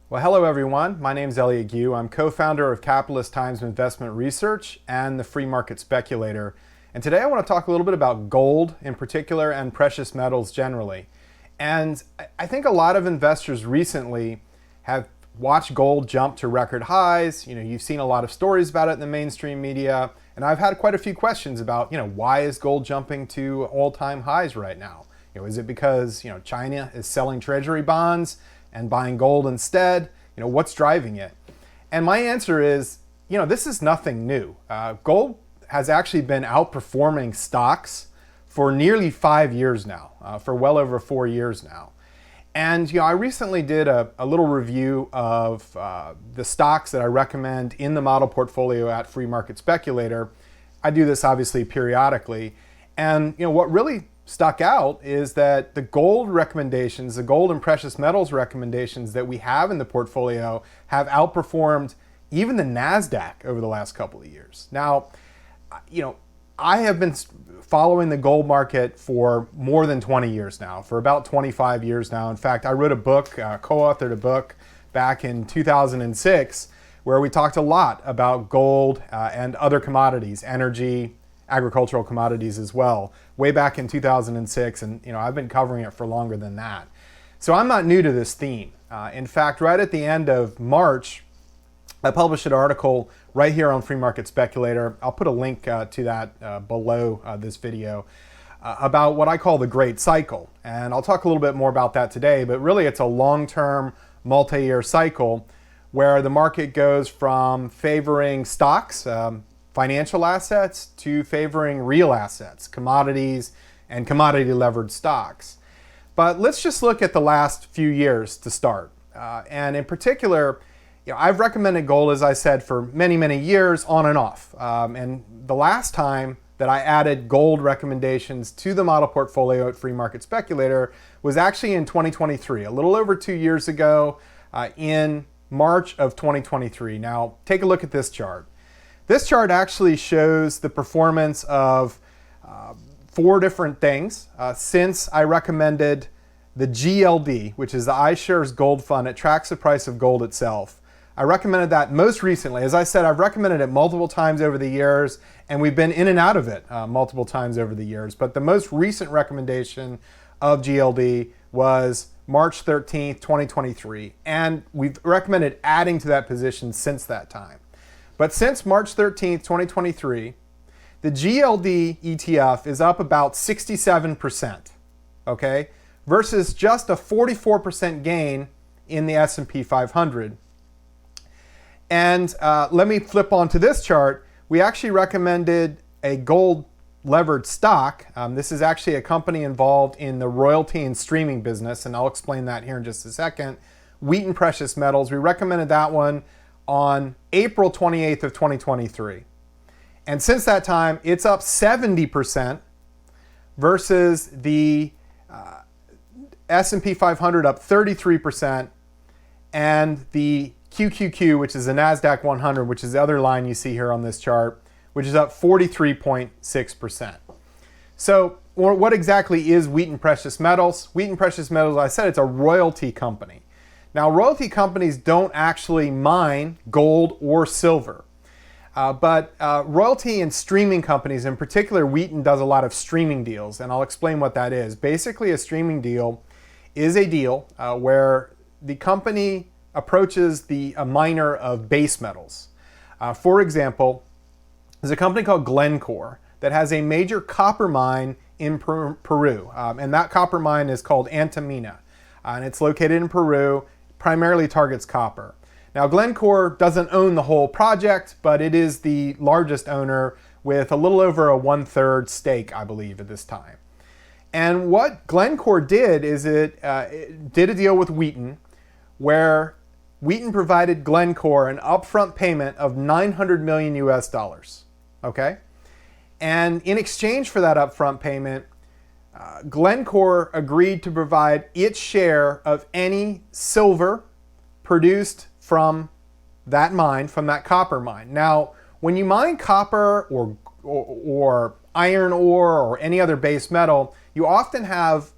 Well, hello everyone. My name is Elliot Gu. I'm co-founder of Capitalist Times Investment Research and the Free Market Speculator. And today I want to talk a little bit about gold in particular and precious metals generally. And I think a lot of investors recently have watched gold jump to record highs. You've seen a lot of stories about it in the mainstream media. And I've had quite a few questions about, why is gold jumping to all-time highs right now? Is it because, China is selling treasury bonds and buying gold instead? What's driving it? And my answer is, this is nothing new. Gold has actually been outperforming stocks for nearly 5 years now, for well over 4 years now. And I recently did a little review of the stocks that I recommend in the model portfolio at Free Market Speculator. I do this obviously periodically. And what really stuck out is that the gold recommendations, the gold and precious metals recommendations that we have in the portfolio have outperformed even the Nasdaq over the last couple of years. Now, I have been following the gold market for more than 20 years now, for about 25 years now. In fact, I wrote a book, co-authored a book back in 2006, where we talked a lot about gold and other commodities, energy, agricultural commodities as well, way back in 2006, and I've been covering it for longer than that. So I'm not new to this theme. In fact, right at the end of March, I published an article right here on Free Market Speculator. I'll put a link to that below this video about what I call the Great Cycle. And I'll talk a little bit more about that today, but really it's a long-term, multi-year cycle where the market goes from favoring stocks, financial assets, to favoring real assets, commodities, and commodity-levered stocks. But let's just look at the last few years to start. And in particular, I've recommended gold, as I said, for many, many years on and off. And the last time that I added gold recommendations to the model portfolio at Free Market Speculator was actually in 2023, a little over 2 years ago, in March of 2023. Now, take a look at this chart. This chart actually shows the performance of 4 different things since I recommended the GLD, which is the iShares Gold Fund. It tracks the price of gold itself. I recommended that most recently. As I said, I've recommended it multiple times over the years, and we've been in and out of it multiple times over the years. But the most recent recommendation of GLD was March 13th, 2023. And we've recommended adding to that position since that time. But since March 13th, 2023, the GLD ETF is up about 67%, okay, versus just a 44% gain in the S&P 500. And let me flip onto this chart. We actually recommended a gold levered stock. This is actually a company involved in the royalty and streaming business, and I'll explain that here in just a second. Wheaton Precious Metals, we recommended that one on April 28th of 2023. And since that time, it's up 70% versus the S&P 500 up 33%, and the QQQ, which is the Nasdaq 100, which is the other line you see here on this chart, which is up 43.6%. So what exactly is Wheaton Precious Metals? Wheaton Precious Metals, I said, it's a royalty company. Now, royalty companies don't actually mine gold or silver, but royalty and streaming companies, in particular, Wheaton does a lot of streaming deals, and I'll explain what that is. Basically, a streaming deal is a deal where the company approaches a miner of base metals. For example, there's a company called Glencore that has a major copper mine in Peru, and that copper mine is called Antamina, and it's located in Peru. Primarily targets copper. Now, Glencore doesn't own the whole project, but it is the largest owner with a little over a 1/3 stake, I believe, at this time. And what Glencore did is it did a deal with Wheaton where Wheaton provided Glencore an upfront payment of $900 million US, okay? And in exchange for that upfront payment, Glencore agreed to provide its share of any silver produced from that mine, from that copper mine. Now, when you mine copper or iron ore or any other base metal, you often have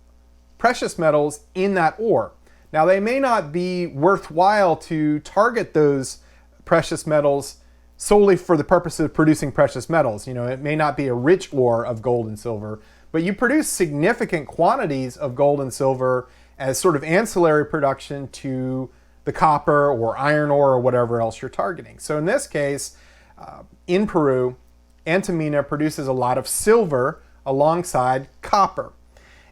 precious metals in that ore. Now, they may not be worthwhile to target those precious metals solely for the purpose of producing precious metals. You know, it may not be a rich ore of gold and silver, but you produce significant quantities of gold and silver as sort of ancillary production to the copper or iron ore or whatever else you're targeting. So in this case, in Peru, Antamina produces a lot of silver alongside copper.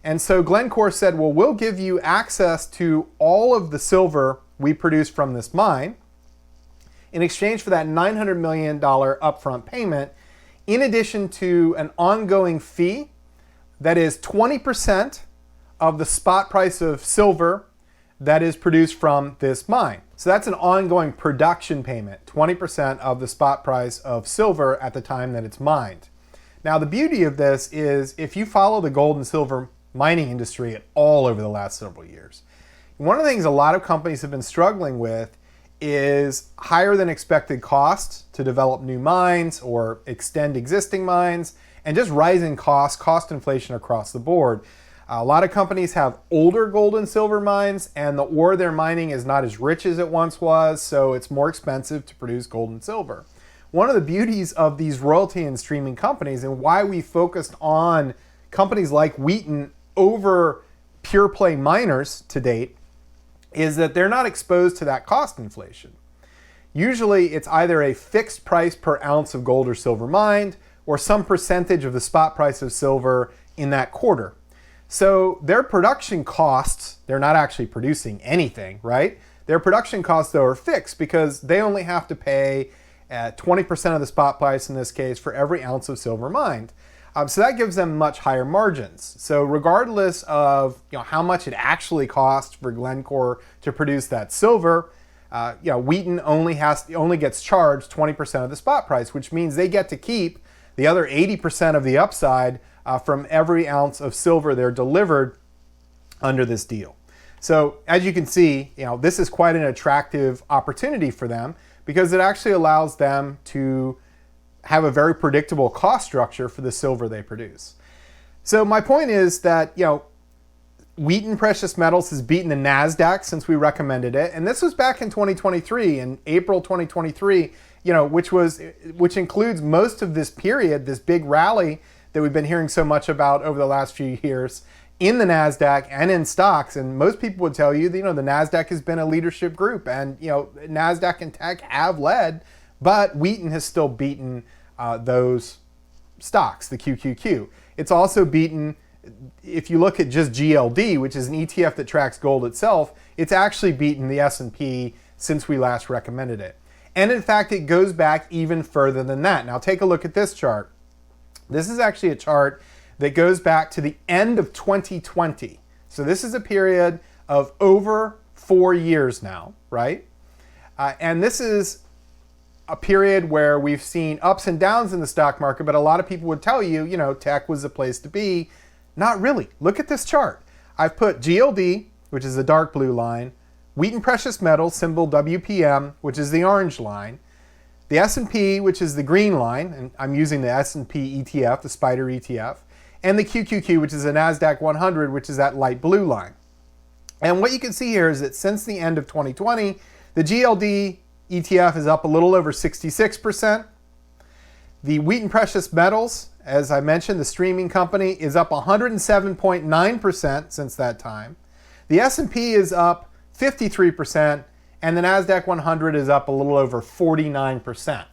And so Glencore said, well, we'll give you access to all of the silver we produce from this mine in exchange for that $900 million upfront payment, in addition to an ongoing fee that is 20% of the spot price of silver that is produced from this mine. So that's an ongoing production payment, 20% of the spot price of silver at the time that it's mined. Now, the beauty of this is if you follow the gold and silver mining industry all over the last several years, one of the things a lot of companies have been struggling with is higher than expected costs to develop new mines or extend existing mines, and just rising cost inflation across the board. A lot of companies have older gold and silver mines, and the ore they're mining is not as rich as it once was, so it's more expensive to produce gold and silver. One of the beauties of these royalty and streaming companies, and why we focused on companies like Wheaton over pure play miners to date, is that they're not exposed to that cost inflation. Usually it's either a fixed price per ounce of gold or silver mined, or some percentage of the spot price of silver in that quarter. So their production costs, they're not actually producing anything, right? Their production costs, though, are fixed because they only have to pay 20% of the spot price in this case for every ounce of silver mined. So that gives them much higher margins. So regardless of how much it actually costs for Glencore to produce that silver, Wheaton only gets charged 20% of the spot price, which means they get to keep the other 80% of the upside from every ounce of silver they're delivered under this deal. So as you can see, this is quite an attractive opportunity for them because it actually allows them to have a very predictable cost structure for the silver they produce. So my point is that, Wheaton Precious Metals has beaten the Nasdaq since we recommended it, and this was back in 2023, in April 2023, which includes most of this period, this big rally that we've been hearing so much about over the last few years in the Nasdaq and in stocks. And most people would tell you, the Nasdaq has been a leadership group, and Nasdaq and tech have led, but Wheaton has still beaten those stocks, the QQQ. It's also beaten, if you look at just GLD, which is an ETF that tracks gold itself, it's actually beaten the S&P since we last recommended it. And in fact, it goes back even further than that. Now take a look at this chart. This is actually a chart that goes back to the end of 2020. So this is a period of over 4 years now, right? And this is a period where we've seen ups and downs in the stock market, but a lot of people would tell you, tech was the place to be. Not really. Look at this chart. I've put GLD, which is the dark blue line, Wheaton Precious Metals, symbol WPM, which is the orange line, the S&P, which is the green line, and I'm using the S&P ETF, the Spider ETF, and the QQQ, which is the Nasdaq 100, which is that light blue line. And what you can see here is that since the end of 2020, the GLD ETF is up a little over 66%. The Wheaton Precious Metals, as I mentioned, the streaming company, is up 107.9% since that time. The S&P is up 53%, and the Nasdaq 100 is up a little over 49%.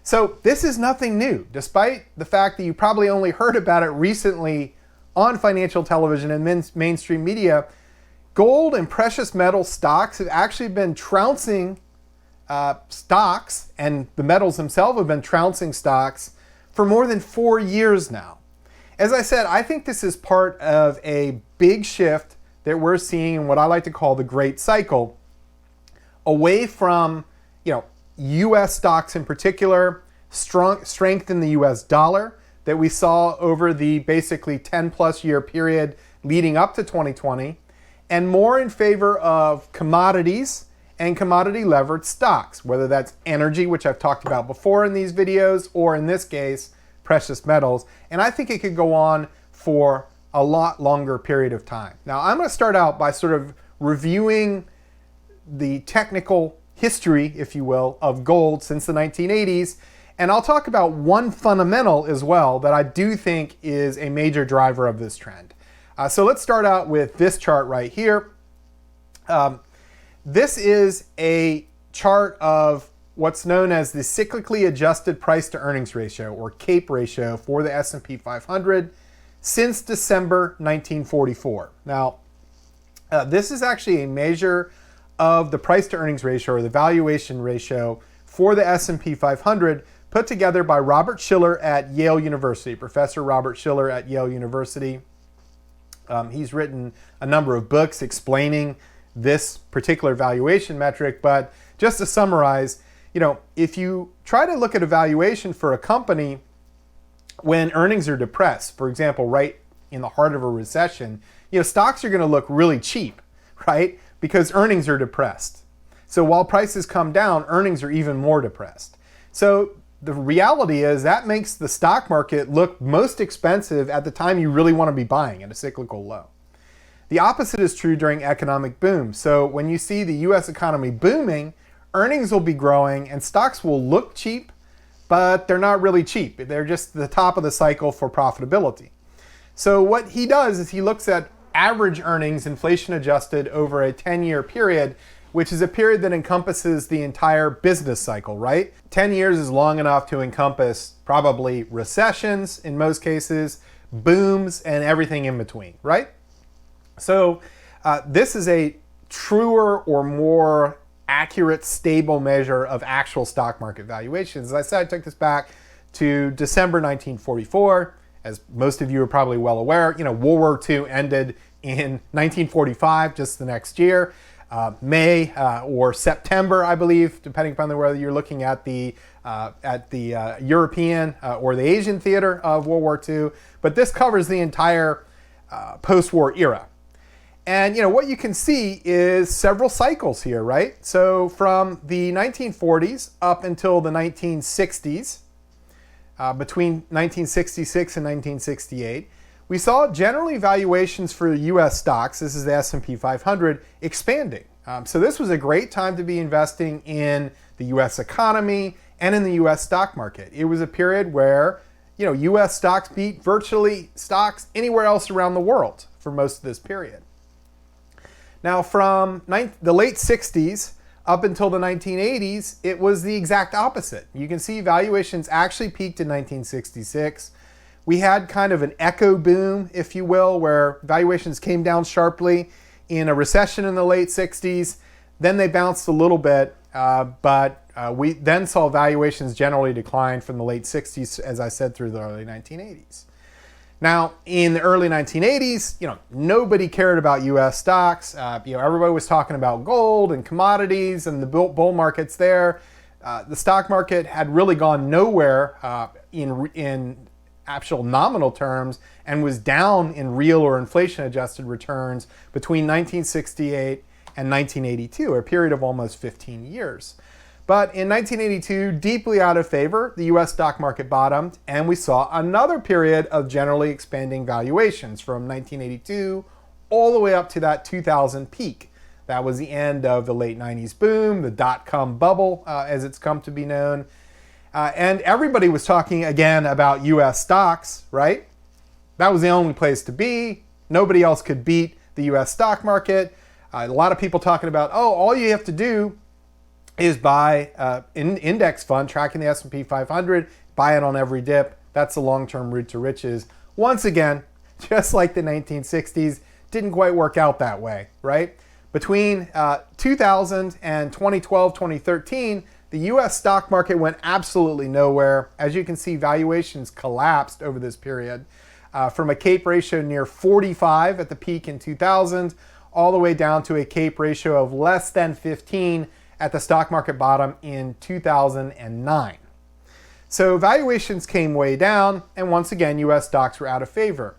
So this is nothing new, despite the fact that you probably only heard about it recently on financial television and mainstream media. Gold and precious metal stocks have actually been trouncing stocks, and the metals themselves have been trouncing stocks for more than 4 years now. As I said, I think this is part of a big shift that we're seeing in what I like to call the Great Cycle, away from U.S. stocks in particular, strength in the U.S. dollar that we saw over the basically 10 plus year period leading up to 2020, and more in favor of commodities and commodity levered stocks, whether that's energy, which I've talked about before in these videos, or in this case, precious metals. And I think it could go on for a lot longer period of time. Now, I'm going to start out by sort of reviewing the technical history, if you will, of gold since the 1980s. And I'll talk about one fundamental as well that I do think is a major driver of this trend. So let's start out with this chart right here. This is a chart of what's known as the cyclically adjusted price to earnings ratio, or CAPE ratio, for the S&P 500 since December 1944. Now, this is actually a measure of the price to earnings ratio, or the valuation ratio, for the S&P 500, put together by Robert Shiller at Yale University, Professor Robert Shiller at Yale University. He's written a number of books explaining this particular valuation metric, but just to summarize, if you try to look at a valuation for a company when earnings are depressed, for example, right in the heart of a recession, stocks are going to look really cheap, right? Because earnings are depressed. So while prices come down, earnings are even more depressed. So the reality is that makes the stock market look most expensive at the time you really want to be buying at a cyclical low. The opposite is true during economic boom. So when you see the US economy booming, earnings will be growing and stocks will look cheap, but they're not really cheap. They're just the top of the cycle for profitability. So what he does is he looks at average earnings, inflation adjusted, over a 10-year period, which is a period that encompasses the entire business cycle, right? 10 years is long enough to encompass probably recessions in most cases, booms, and everything in between, right? So this is a truer or more accurate, stable measure of actual stock market valuations. As I said, I took this back to December 1944. As most of you are probably well aware, World War II ended in 1945, just the next year. May or September, I believe, depending upon whether you're looking at the European or the Asian theater of World War II. But this covers the entire post-war era. And what you can see is several cycles here, right? So from the 1940s up until the 1960s, between 1966 and 1968, we saw generally valuations for U.S. stocks, this is the S&P 500, expanding. So this was a great time to be investing in the U.S. economy and in the U.S. stock market. It was a period where U.S. stocks beat virtually stocks anywhere else around the world for most of this period. Now from the late 60s up until the 1980s, it was the exact opposite. You can see valuations actually peaked in 1966. We had kind of an echo boom, if you will, where valuations came down sharply in a recession in the late 60s. Then they bounced a little bit, but we then saw valuations generally decline from the late 60s, as I said, through the early 1980s. Now, in the early 1980s, nobody cared about U.S. stocks. Everybody was talking about gold and commodities and the bull markets there. The stock market had really gone nowhere in actual nominal terms and was down in real or inflation-adjusted returns between 1968 and 1982, a period of almost 15 years. But in 1982, deeply out of favor, the U.S. stock market bottomed, and we saw another period of generally expanding valuations from 1982 all the way up to that 2000 peak. That was the end of the late 90s boom, the dot-com bubble, as it's come to be known. And everybody was talking again about U.S. stocks, right? That was the only place to be. Nobody else could beat the U.S. stock market. A lot of people talking about, all you have to do is buy an index fund tracking the S&P 500, buy it on every dip. That's the long-term route to riches. Once again, just like the 1960s, didn't quite work out that way, right? Between 2000 and 2012, 2013, the U.S. stock market went absolutely nowhere. As you can see, valuations collapsed over this period from a CAPE ratio near 45 at the peak in 2000, all the way down to a CAPE ratio of less than 15 at the stock market bottom in 2009. So valuations came way down, and once again, U.S. stocks were out of favor.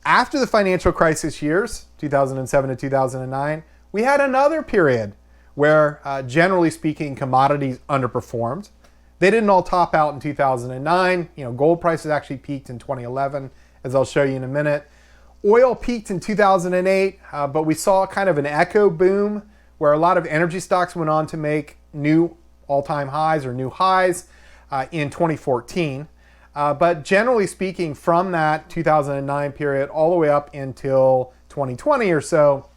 After the financial crisis years, 2007 to 2009, we had another period where, generally speaking, commodities underperformed. They didn't all top out in 2009. Gold prices actually peaked in 2011, as I'll show you in a minute. Oil peaked in 2008, but we saw kind of an echo boom where a lot of energy stocks went on to make new all-time highs or new highs in 2014. But generally speaking, from that 2009 period all the way up until 2020 or so,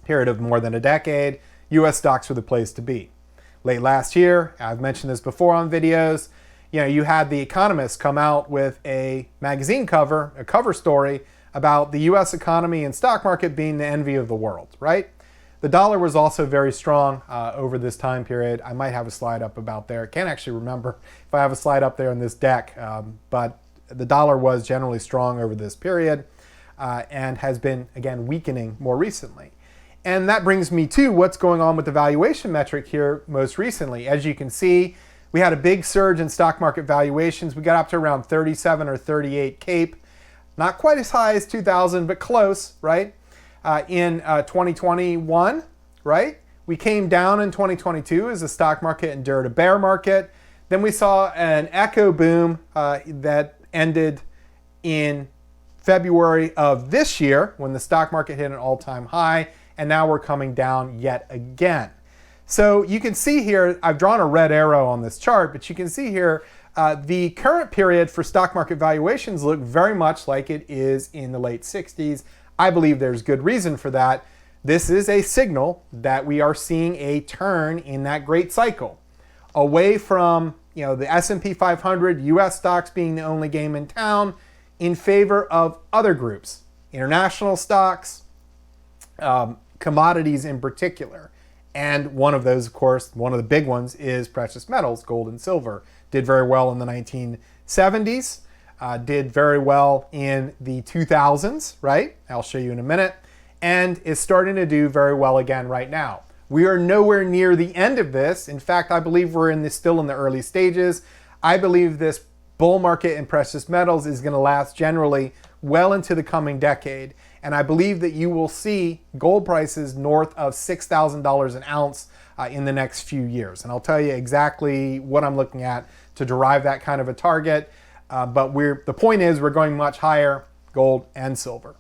period of more than a decade, US stocks were the place to be. Late last year, I've mentioned this before on videos, you had The Economist come out with a magazine cover, a cover story about the US economy and stock market being the envy of the world, right? The dollar was also very strong over this time period. I might have a slide up about there. I can't actually remember if I have a slide up there in this deck, but the dollar was generally strong over this period and has been, again, weakening more recently. And that brings me to what's going on with the valuation metric here most recently. As you can see, we had a big surge in stock market valuations. We got up to around 37 or 38 CAPE. Not quite as high as 2000, but close, right? In 2021, right? We came down in 2022 as the stock market endured a bear market. Then we saw an echo boom that ended in February of this year when the stock market hit an all-time high, and now we're coming down yet again. So you can see here, I've drawn a red arrow on this chart, but you can see here the current period for stock market valuations look very much like it is in the late 60s. I believe there's good reason for that. This is a signal that we are seeing a turn in that great cycle away from the S&P 500 US stocks being the only game in town in favor of other groups, international stocks, commodities in particular. And one of those, of course, one of the big ones is precious metals, gold and silver. Did very well in the 1970s, did very well in the 2000s, right? I'll show you in a minute, and is starting to do very well again right now. We are nowhere near the end of this. In fact, I believe we're still in the early stages. I believe this bull market in precious metals is going to last generally well into the coming decade. And I believe that you will see gold prices north of $6,000 an ounce in the next few years. And I'll tell you exactly what I'm looking at to derive that kind of a target. But the point is we're going much higher, gold and silver.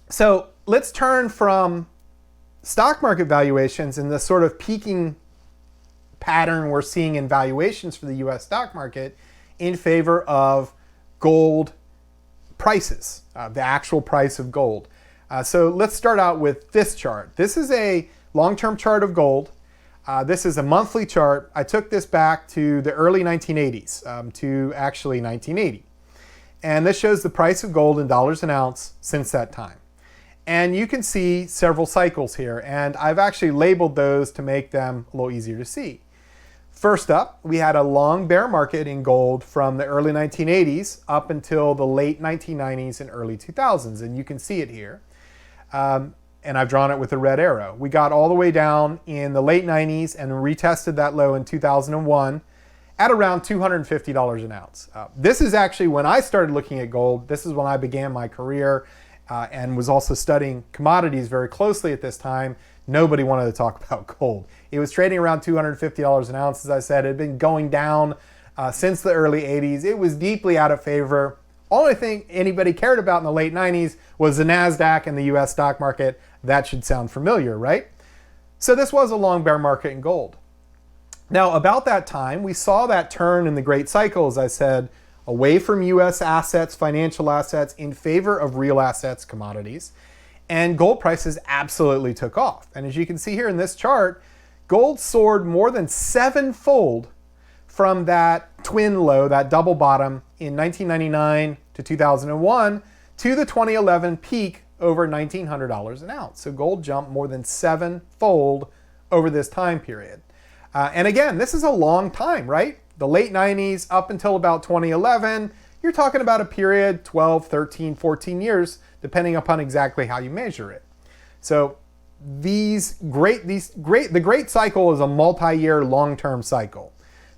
So let's turn from stock market valuations and the sort of peaking pattern we're seeing in valuations for the US stock market in favor of gold prices, the actual price of gold. So let's start out with this chart. This is a long-term chart of gold. This is a monthly chart. I took this back to the early 1980s, to actually 1980. And this shows the price of gold in dollars an ounce since that time. And you can see several cycles here, and I've actually labeled those to make them a little easier to see. First up, we had a long bear market in gold from the early 1980s up until the late 1990s and early 2000s, and you can see it here. And I've drawn it with a red arrow. We got all the way down in the late 90s and retested that low in 2001 at around $250 an ounce. This is actually when I started looking at gold. This is when I began my career and was also studying commodities very closely at this time. Nobody wanted to talk about gold. It was trading around $250 an ounce, as I said. It had been going down since the early 80s. It was deeply out of favor. Only thing anybody cared about in the late 90s was the Nasdaq and the US stock market. That should sound familiar, right? So this was a long bear market in gold. Now, about that time, we saw that turn in the great cycle, as I said, away from US assets, financial assets, in favor of real assets, commodities. And gold prices absolutely took off. And as you can see here in this chart, gold soared more than sevenfold from that twin low, that double bottom in 1999 to 2001 to the 2011 peak over $1,900 an ounce. So gold jumped more than sevenfold over this time period. And again, this is a long time, right? The late 90s up until about 2011, you're talking about a period 12, 13, 14 years, depending upon exactly how you measure it. So the great cycle is a multi-year long-term cycle.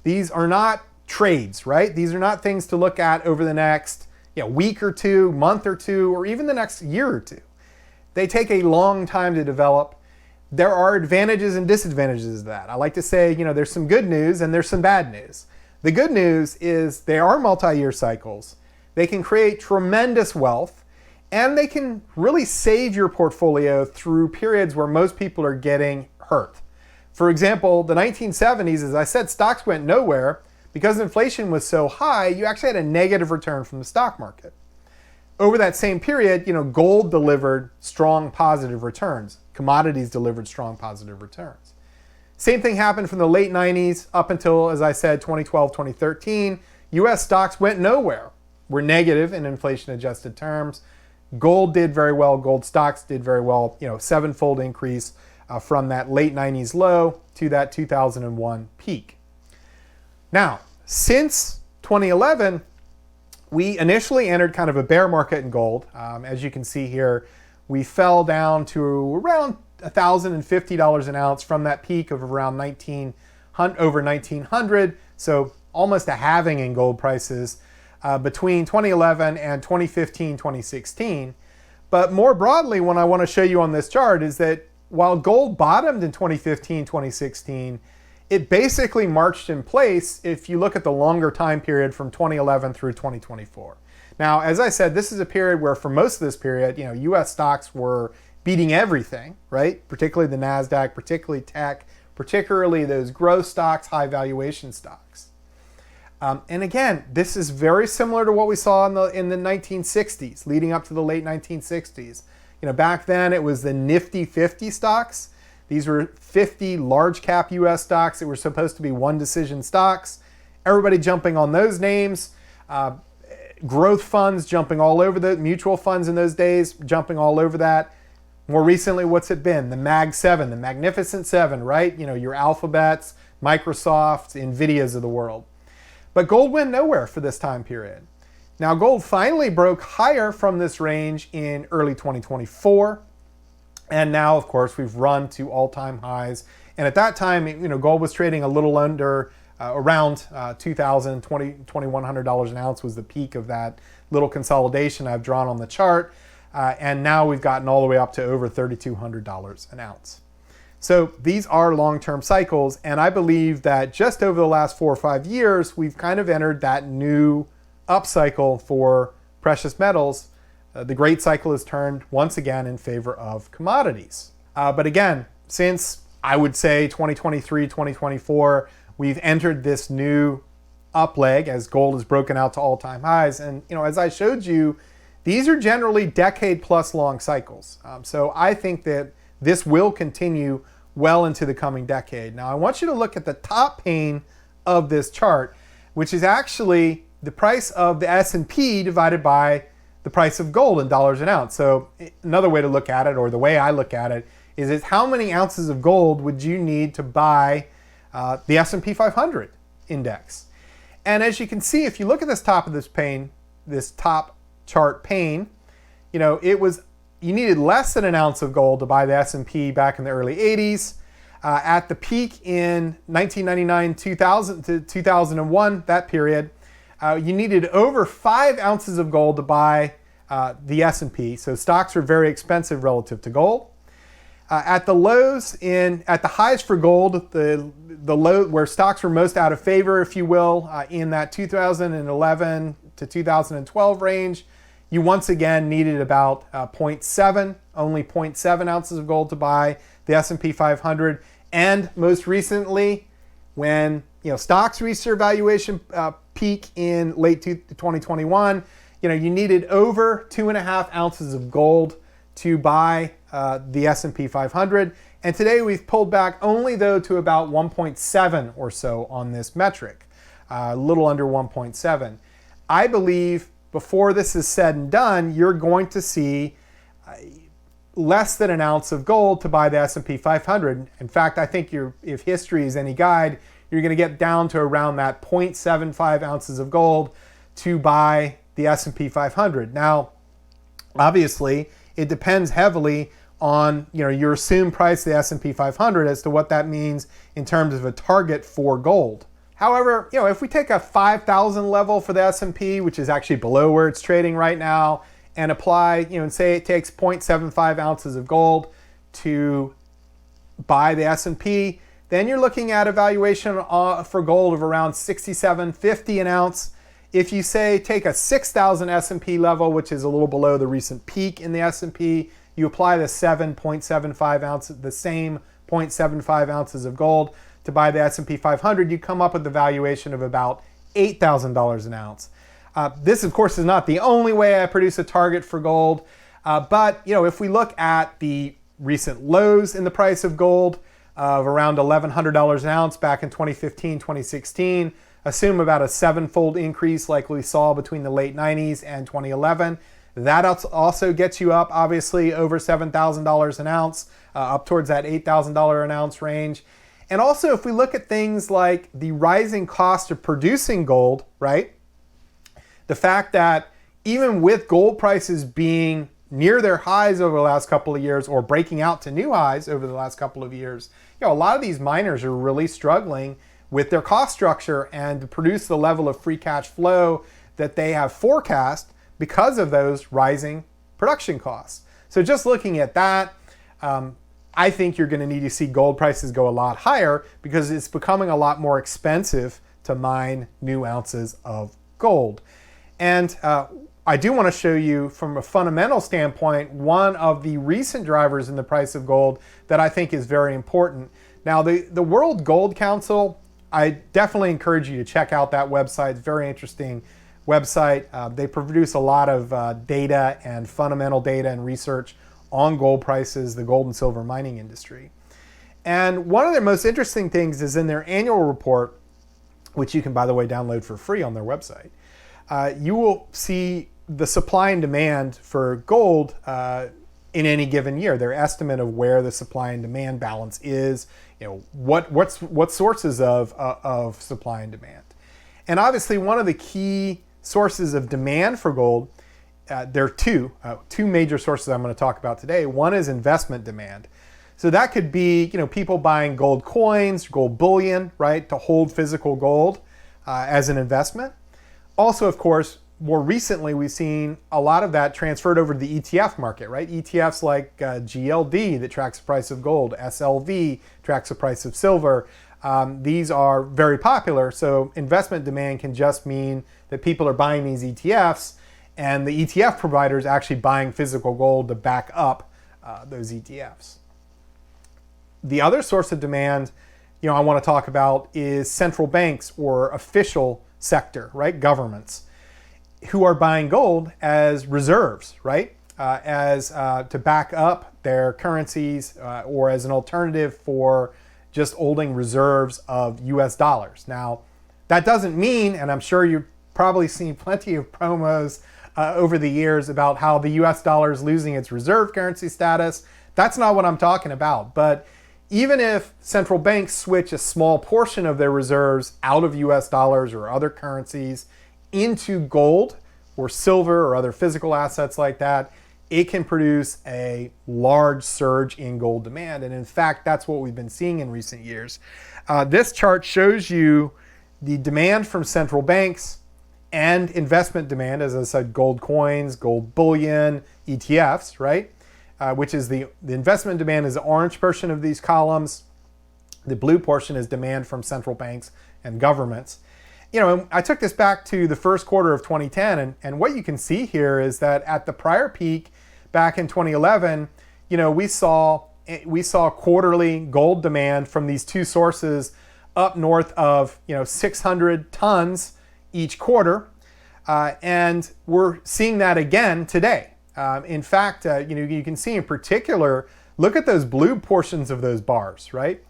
These are not trades, right? These are not things to look at over the next week or two, month or two, or even the next year or two. They take a long time to develop. There are advantages and disadvantages of that. I like to say, there's some good news and there's some bad news. The good news is they are multi-year cycles. They can create tremendous wealth. and they can really save your portfolio through periods where most people are getting hurt. For example, the 1970s, as I said, stocks went nowhere. Because inflation was so high, you actually had a negative return from the stock market. Over that same period, gold delivered strong positive returns. Commodities delivered strong positive returns. Same thing happened from the late 90s up until, as I said, 2012, 2013. US stocks went nowhere, were negative in inflation-adjusted terms. Gold did very well. Gold stocks did very well. Sevenfold increase from that late 90s low to that 2001 peak. Now, since 2011, we initially entered kind of a bear market in gold. As you can see here, we fell down to around $1,050 an ounce from that peak of around over 1900. So almost a halving in gold prices between 2011 and 2015, 2016. But more broadly, what I want to show you on this chart is that while gold bottomed in 2015, 2016, it basically marched in place if you look at the longer time period from 2011 through 2024. Now, as I said, this is a period where for most of this period, US stocks were beating everything, right? Particularly the Nasdaq, particularly tech, particularly those growth stocks, high valuation stocks. And again, this is very similar to what we saw in the 1960s, leading up to the late 1960s. Back then it was the Nifty 50 stocks. These were 50 large cap US stocks that were supposed to be one decision stocks. Everybody jumping on those names. Growth funds jumping all over the mutual funds in those days, jumping all over that. More recently, what's it been? The Mag 7, the Magnificent 7, right? Your Alphabets, Microsofts, Nvidias of the world. But gold went nowhere for this time period. Now, gold finally broke higher from this range in early 2024. And now, of course, we've run to all-time highs. And at that time, gold was trading a little under, around $2,000, $2,100 an ounce was the peak of that little consolidation I've drawn on the chart. And now we've gotten all the way up to over $3,200 an ounce. So these are long-term cycles. And I believe that just over the last 4 or 5 years, we've kind of entered that new upcycle for precious metals. The great cycle has turned once again in favor of commodities. But again, since I would say 2023, 2024, we've entered this new up leg as gold has broken out to all-time highs. And as I showed you, these are generally decade-plus long cycles. So I think that this will continue well into the coming decade. Now, I want you to look at the top pane of this chart, which is actually the price of the S&P divided by the price of gold in dollars an ounce. So another way to look at it, or the way I look at it, is how many ounces of gold would you need to buy the S&P 500 index? And as you can see, if you look at this top of this pane, this top chart pane, you needed less than an ounce of gold to buy the S&P back in the early 80s. At the peak in 1999, 2000 to 2001, that period, you needed over 5 ounces of gold to buy the S&P. So stocks are very expensive relative to gold. At the lows, at the highs for gold, the low where stocks were most out of favor, if you will, in that 2011 to 2012 range, you once again needed about 0.7, only 0.7 ounces of gold to buy the S&P 500. And most recently, when stocks reached their valuation peak in late 2021, you needed over 2.5 ounces of gold to buy the S&P 500. And today we've pulled back only though to about 1.7 or so on this metric, a little under 1.7. I believe before this is said and done, you're going to see less than an ounce of gold to buy the S&P 500. In fact, I think if history is any guide, you're going to get down to around that 0.75 ounces of gold to buy the S&P 500. Now, obviously, it depends heavily on your assumed price of the S&P 500 as to what that means in terms of a target for gold. However, if we take a 5,000 level for the S&P, which is actually below where it's trading right now, and apply, and say it takes 0.75 ounces of gold to buy the S&P, then you're looking at a valuation for gold of around $67.50 an ounce. if you say take a 6,000 S&P level, which is a little below the recent peak in the S&P, you apply the 7.75 ounces, the same 0.75 ounces of gold to buy the S&P 500, you come up with the valuation of about $8,000 an ounce. This, of course, is not the only way I produce a target for gold, but if we look at the recent lows in the price of gold of around $1,100 an ounce back in 2015, 2016, assume about a seven-fold increase like we saw between the late 90s and 2011. That also gets you up, obviously, over $7,000 an ounce, up towards that $8,000 an ounce range. And also, if we look at things like the rising cost of producing gold, right? The fact that even with gold prices being near their highs over the last couple of years or breaking out to new highs over the last couple of years, a lot of these miners are really struggling with their cost structure and to produce the level of free cash flow that they have forecast because of those rising production costs. So just looking at that, I think you're going to need to see gold prices go a lot higher because it's becoming a lot more expensive to mine new ounces of gold. And I do want to show you from a fundamental standpoint, one of the recent drivers in the price of gold that I think is very important. Now, the World Gold Council, I definitely encourage you to check out that website. It's a very interesting website. They produce a lot of data and fundamental data and research on gold prices, the gold and silver mining industry. And one of their most interesting things is in their annual report, which you can, by the way, download for free on their website. You will see the supply and demand for gold in any given year, their estimate of where the supply and demand balance is, what sources of supply and demand. And obviously one of the key sources of demand for gold, there are two major sources I'm going to talk about today. One is investment demand. So that could be people buying gold coins, gold bullion, right, to hold physical gold as an investment. Also, of course, more recently, we've seen a lot of that transferred over to the ETF market, right? ETFs like GLD that tracks the price of gold, SLV tracks the price of silver. These are very popular, so investment demand can just mean that people are buying these ETFs and the ETF providers actually buying physical gold to back up those ETFs. The other source of demand, I want to talk about is central banks or official sector, right? Governments who are buying gold as reserves, right? To back up their currencies or as an alternative for just holding reserves of US dollars. Now, that doesn't mean, and I'm sure you've probably seen plenty of promos over the years about how the US dollar is losing its reserve currency status. That's not what I'm talking about. But even if central banks switch a small portion of their reserves out of US dollars or other currencies into gold or silver or other physical assets like that, it can produce a large surge in gold demand. And in fact, that's what we've been seeing in recent years. This chart shows you the demand from central banks and investment demand, as I said, gold coins, gold bullion, ETFs, right? Which is the investment demand is the orange portion of these columns. The blue portion is demand from central banks and governments. I took this back to the first quarter of 2010, and what you can see here is that at the prior peak back in 2011, we saw quarterly gold demand from these two sources up north of 600 tons each quarter, and we're seeing that again today. In fact, you can see in particular, look at those blue portions of those bars, right?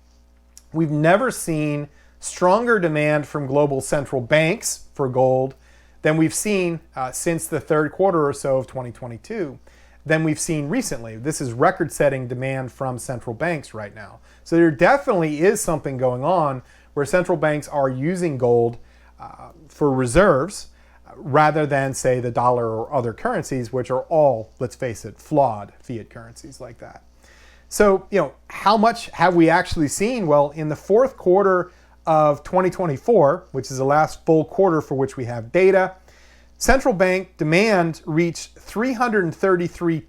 We've never seen stronger demand from global central banks for gold than we've seen since the third quarter or so of 2022, than we've seen recently. This is record-setting demand from central banks right now. So there definitely is something going on where central banks are using gold for reserves rather than, say, the dollar or other currencies, which are all, let's face it, flawed fiat currencies like that. So, how much have we actually seen? Well, in the fourth quarter of 2024, which is the last full quarter for which we have data, central bank demand reached 333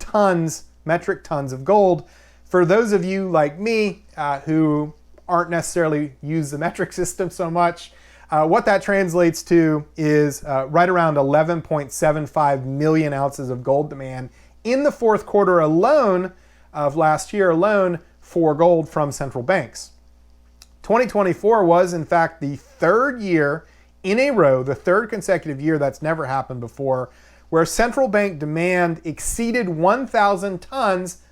metric tons of gold. For those of you like me who aren't necessarily use the metric system so much, What that translates to is right around 11.75 million ounces of gold demand in the fourth quarter alone of last year alone for gold from central banks. 2024 was, in fact, the third year in a row, the third consecutive year that's never happened before, where central bank demand exceeded 1,000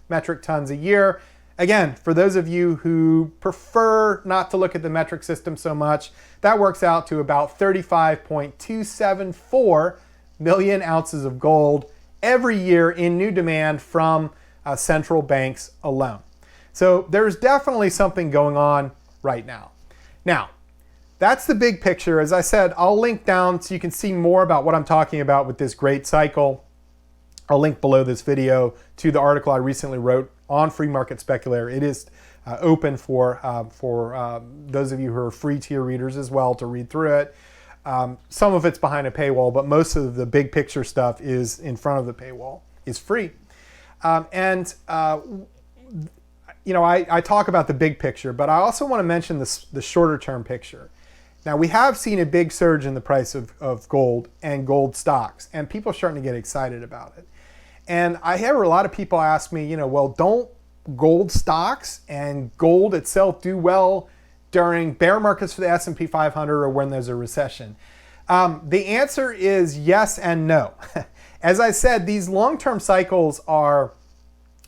metric tons a year. Again, for those of you who prefer not to look at the metric system so much, that works out to about 35.274 million ounces of gold every year in new demand from central banks alone. So there's definitely something going on right now. Now, that's the big picture. As I said, I'll link down so you can see more about what I'm talking about with this great cycle. I'll link below this video to the article I recently wrote on Free Market Speculator. It is open for those of you who are free tier readers as well to read through it. Some of it's behind a paywall, but most of the big picture stuff is in front of the paywall, is free. You know, I talk about the big picture, but I also want to mention the shorter term picture. Now, we have seen a big surge in the price of gold and gold stocks, and people are starting to get excited about it. And I hear a lot of people ask me, you know, well, don't gold stocks and gold itself do well during bear markets for the S&P 500 or when there's a recession? The answer is yes and no. As I said, these long-term cycles are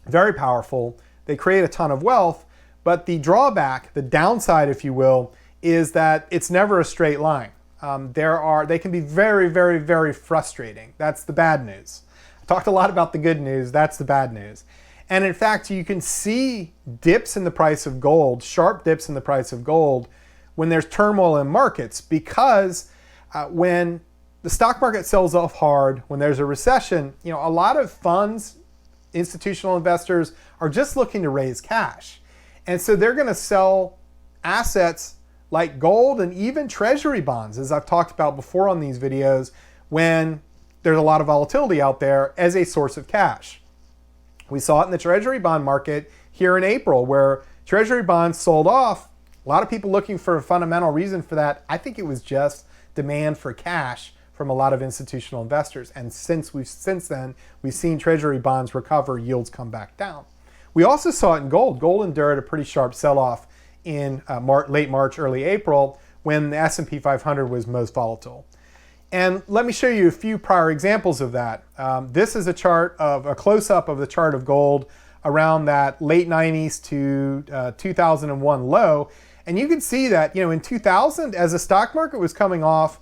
very powerful. They create a ton of wealth, but the drawback, the downside, if you will, is that it's never a straight line. They can be very, very, very frustrating. That's the bad news. I talked a lot about the good news. That's the bad news. And in fact, you can see dips in the price of gold, sharp dips in the price of gold when there's turmoil in markets, because when the stock market sells off hard, when there's a recession, you know, a lot of funds, institutional investors are just looking to raise cash. And so they're going to sell assets like gold and even treasury bonds, as I've talked about before on these videos, when there's a lot of volatility out there as a source of cash. We saw it in the treasury bond market here in April, where treasury bonds sold off. A lot of people looking for a fundamental reason for that. I think it was just demand for cash from a lot of institutional investors. And since then, we've seen treasury bonds recover, yields come back down. We also saw it in gold. Gold endured a pretty sharp sell-off in late March, early April, when the S&P 500 was most volatile. And let me show you a few prior examples of that. This is a chart of a close-up of the chart of gold around that late 90s to 2001 low. And you can see that, you know, in 2000, as the stock market was coming off,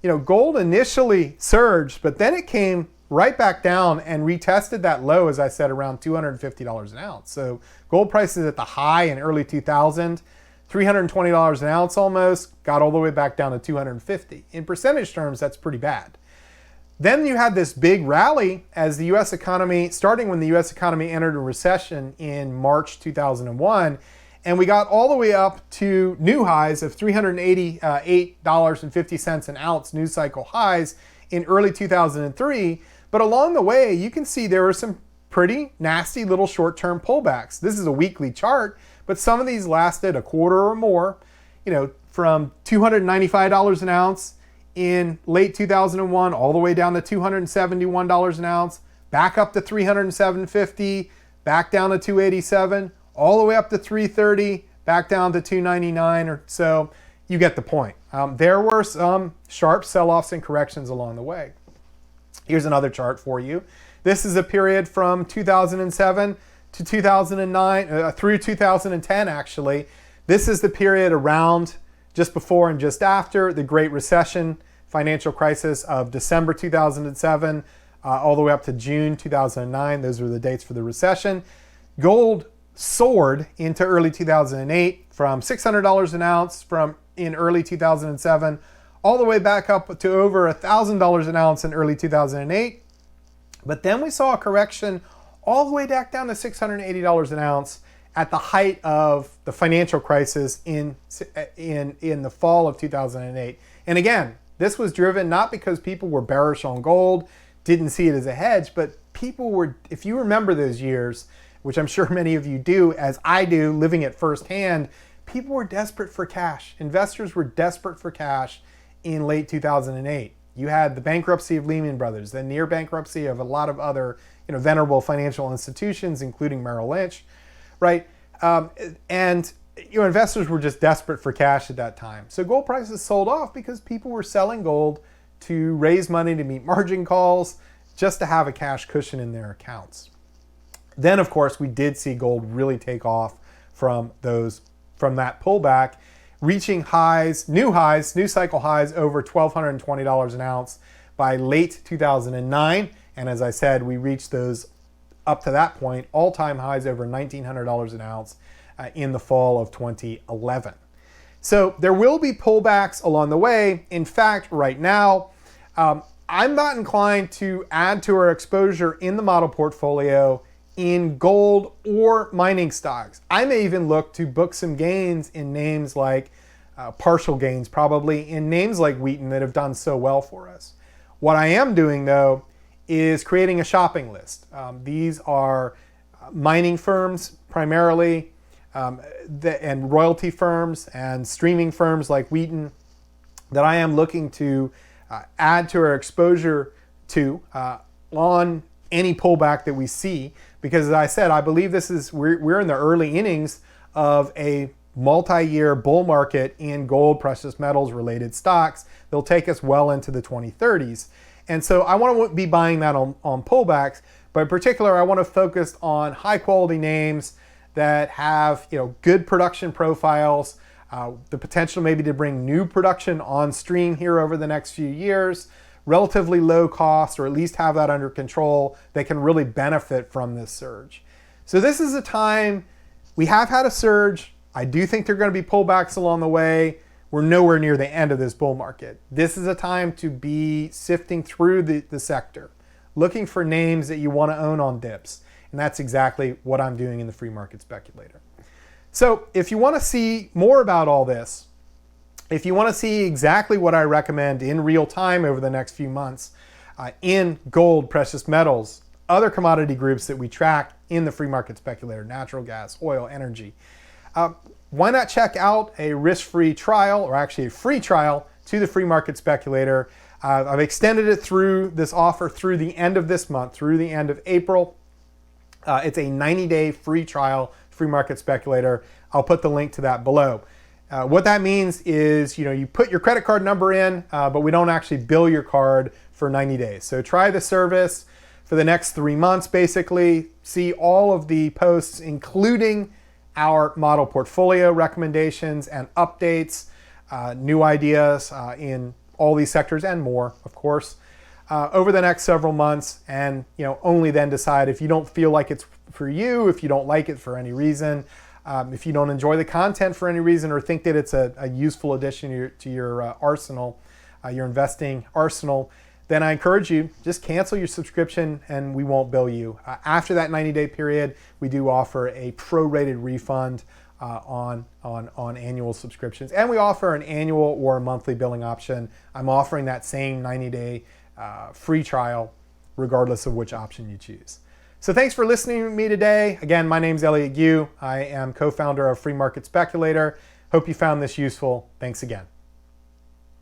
you know, gold initially surged, but then it came right back down and retested that low, as I said, around $250 an ounce. So gold prices at the high in early 2000, $320 an ounce almost, got all the way back down to $250. In percentage terms, that's pretty bad. Then you had this big rally as the U.S. economy, starting when the U.S. economy entered a recession in March 2001, and we got all the way up to new highs of $388.50 an ounce, news cycle highs in early 2003. But along the way, you can see there were some pretty nasty little short-term pullbacks. This is a weekly chart, but some of these lasted a quarter or more, you know, from $295 an ounce in late 2001 all the way down to $271 an ounce, back up to $307.50, back down to $287, all the way up to $330, back down to $299 or so. You get the point. There were some sharp sell-offs and corrections along the way. Here's another chart for you. This is a period from 2007 to 2009, through 2010 actually. This is the period around just before and just after the Great Recession, financial crisis of December 2007, all the way up to June 2009. Those were the dates for the recession. Gold soared into early 2008 from $600 an ounce in early 2007, all the way back up to over $1,000 an ounce in early 2008. But then we saw a correction all the way back down to $680 an ounce at the height of the financial crisis in the fall of 2008. And again, this was driven not because people were bearish on gold, didn't see it as a hedge, but people were, if you remember those years, which I'm sure many of you do, as I do, living it firsthand, People were desperate for cash. Investors were desperate for cash in late 2008. You had the bankruptcy of Lehman Brothers, the near bankruptcy of a lot of other venerable financial institutions, including Merrill Lynch, right? And investors were just desperate for cash at that time. So gold prices sold off because people were selling gold to raise money to meet margin calls, just to have a cash cushion in their accounts. Then, of course, we did see gold really take off from that pullback, reaching new cycle highs over $1,220 an ounce by late 2009. And as I said, we reached those up to that point, all-time highs over $1,900 an ounce in the fall of 2011. So there will be pullbacks along the way. In fact, right now, I'm not inclined to add to our exposure in the model portfolio in gold or mining stocks. I may even look to book some gains in names like, partial gains probably, in names like Wheaton that have done so well for us. What I am doing though is creating a shopping list. These are mining firms primarily, and royalty firms and streaming firms like Wheaton that I am looking to add to our exposure to on any pullback that we see, because as I said, I believe we're in the early innings of a multi-year bull market in gold, precious metals related stocks. They'll take us well into the 2030s. And so I want to be buying that on pullbacks, but in particular, I want to focus on high quality names that have good production profiles, the potential maybe to bring new production on stream here over the next few years, relatively low cost, or at least have that under control, that can really benefit from this surge. So this is a time, we have had a surge. I do think there are going to be pullbacks along the way. We're nowhere near the end of this bull market. This is a time to be sifting through the sector, looking for names that you want to own on dips. And that's exactly what I'm doing in the Free Market Speculator. So if you want to see more about all this, if you want to see exactly what I recommend in real time over the next few months in gold, precious metals, other commodity groups that we track in the Free Market Speculator, natural gas, oil, energy, why not check out a risk-free trial, or actually a free trial to the Free Market Speculator. I've extended it through this offer through the end of this month, through the end of April. It's a 90-day free trial, Free Market Speculator. I'll put the link to that below. What that means is, you put your credit card number in, but we don't actually bill your card for 90 days. So try the service for the next 3 months, basically. See all of the posts, including our model portfolio recommendations and updates, new ideas in all these sectors and more, of course, over the next several months, and only then decide if you don't feel like it's for you, if you don't like it for any reason, if you don't enjoy the content for any reason, or think that it's a useful addition to your arsenal, your investing arsenal, then I encourage you, just cancel your subscription and we won't bill you. After that 90-day period, we do offer a prorated refund on annual subscriptions, and we offer an annual or a monthly billing option. I'm offering that same 90-day free trial regardless of which option you choose. So thanks for listening to me today. Again, my name's Elliot Gu. I am co-founder of Free Market Speculator. Hope you found this useful. Thanks again.